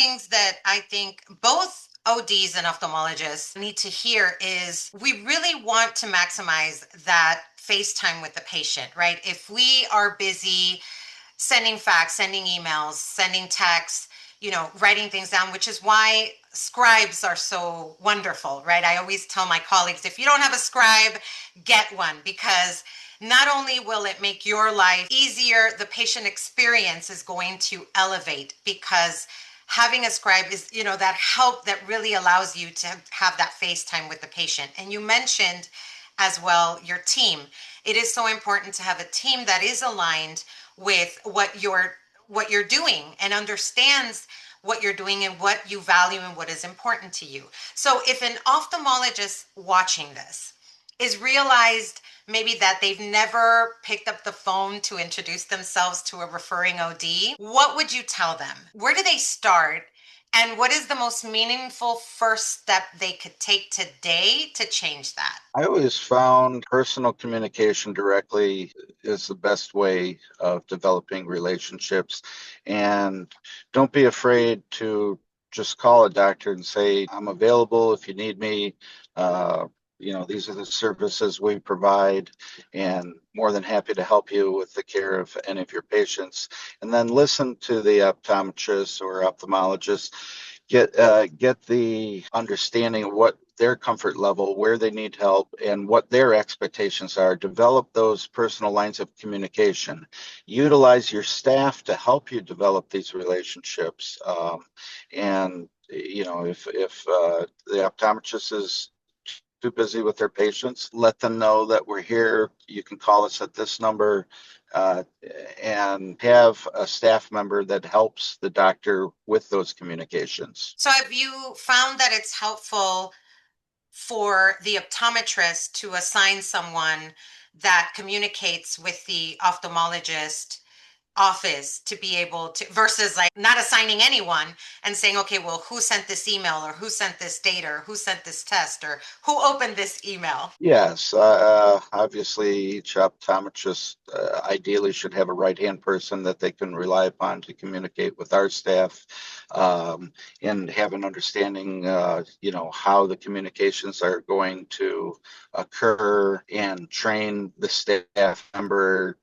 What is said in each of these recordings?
things that I think both ODs and ophthalmologists need to hear is we really want to maximize that FaceTime with the patient, right? If we are busy sending fax, sending emails, sending texts, writing things down, which is why scribes are so wonderful, right? I always tell my colleagues, if you don't have a scribe, get one, because not only will it make your life easier, the patient experience is going to elevate because having a scribe is, that help that really allows you to have that FaceTime with the patient. And you mentioned as well your team. It is so important to have a team that is aligned with what you're doing and understands what you're doing and what you value and what is important to you. So if an ophthalmologist watching this is realized maybe that they've never picked up the phone to introduce themselves to a referring OD, what would you tell them? Where do they start? And what is the most meaningful first step they could take today to change that? I always found personal communication directly is the best way of developing relationships. And don't be afraid to just call a doctor and say, I'm available if you need me. Uh, these are the services we provide, and more than happy to help you with the care of any of your patients. And then listen to the optometrist or ophthalmologist, get the understanding of what their comfort level, where they need help, and what their expectations are. Develop those personal lines of communication. Utilize your staff to help you develop these relationships. And if the optometrist is too busy with their patients, let them know that we're here. You can call us at this number, uh, and have a staff member that helps the doctor with those communications. So have you found that it's helpful for the optometrist to assign someone that communicates with the ophthalmologist office to be able to, versus like not assigning anyone and saying, okay, well, who sent this email or who sent this data or who sent this test or who opened this email? Yes, obviously each optometrist ideally should have a right-hand person that they can rely upon to communicate with our staff, and have an understanding, how the communications are going to occur, and train the staff member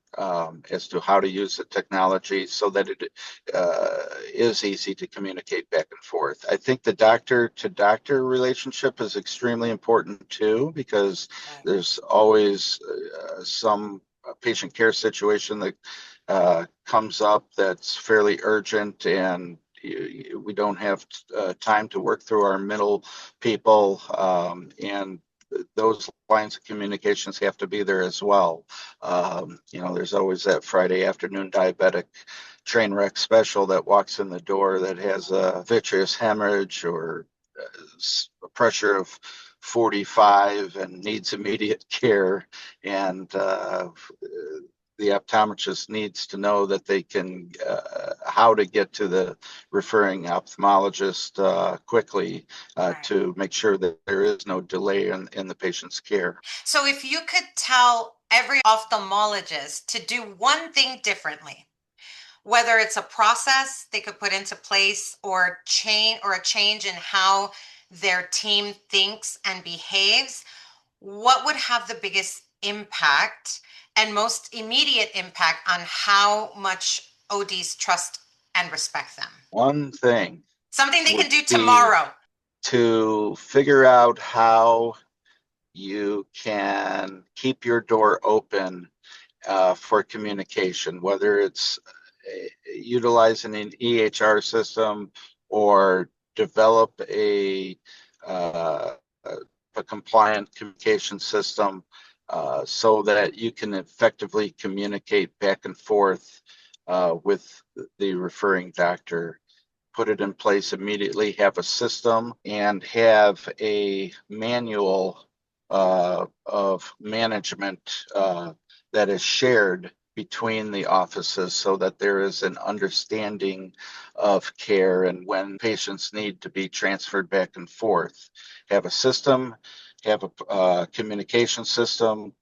as to how to use the technology so that it is easy to communicate back and forth. I think the doctor to doctor relationship is extremely important too, because Right. there's always some patient care situation that comes up that's fairly urgent, and we don't have time to work through our middle people, and those lines of communications have to be there as well. There's always that Friday afternoon diabetic train wreck special that walks in the door that has a vitreous hemorrhage or a pressure of 45 and needs immediate care. And the optometrist needs to know that they can, how to get to the referring ophthalmologist quickly, Right. to make sure that there is no delay in the patient's care. So if you could tell every ophthalmologist to do one thing differently, whether it's a process they could put into place or a change in how their team thinks and behaves, what would have the biggest impact and most immediate impact on how much ODs trust and respect them? One thing Something they would can do be tomorrow. to figure out how you can keep your door open for communication, whether it's utilizing an EHR system or develop uh, a compliant communication system, so that you can effectively communicate back and forth with the referring doctor. Put it in place immediately, have a system, and have a manual of management that is shared between the offices, so that there is an understanding of care and when patients need to be transferred back and forth. Have a system, have a communication system,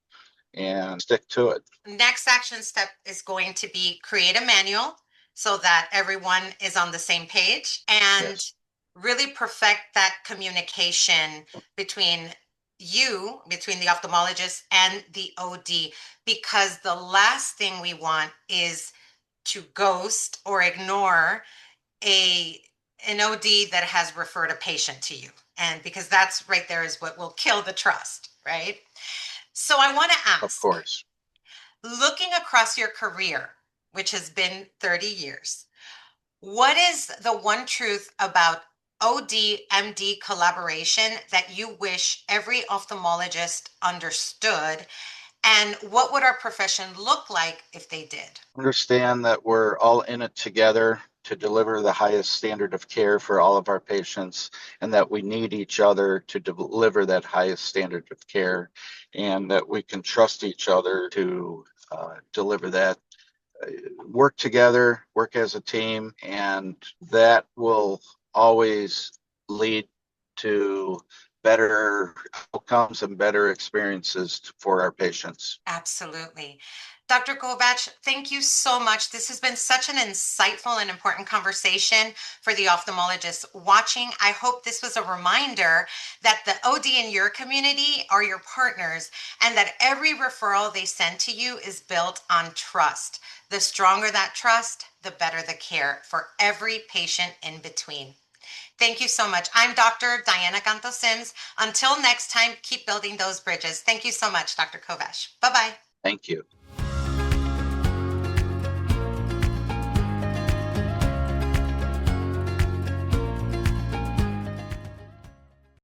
and stick to it. Next action step is going to be create a manual so that everyone is on the same page and Yes. really perfect that communication between between the ophthalmologist and the OD, because the last thing we want is to ghost or ignore a an OD that has referred a patient to you. And because that's right there is what will kill the trust, right? So I want to Of ask, course. looking across your career, which has been 30 years, what is the one truth about OD MD collaboration that you wish every ophthalmologist understood? And what would our profession look like if they did? Understand that we're all in it together to deliver the highest standard of care for all of our patients, and that we need each other to deliver that highest standard of care, and that we can trust each other to deliver that. Work together, work as a team, and that will always lead to better outcomes and better experiences for our patients. Absolutely. Dr. Kovach, thank you so much. This has been such an insightful and important conversation for the ophthalmologists watching. I hope this was a reminder that the OD in your community are your partners, and that every referral they send to you is built on trust. The stronger that trust, the better the care for every patient in between. Thank you so much. I'm Dr. Diana Canto-Sims. Until next time, keep building those bridges. Thank you so much, Dr. Kovach. Bye-bye. Thank you.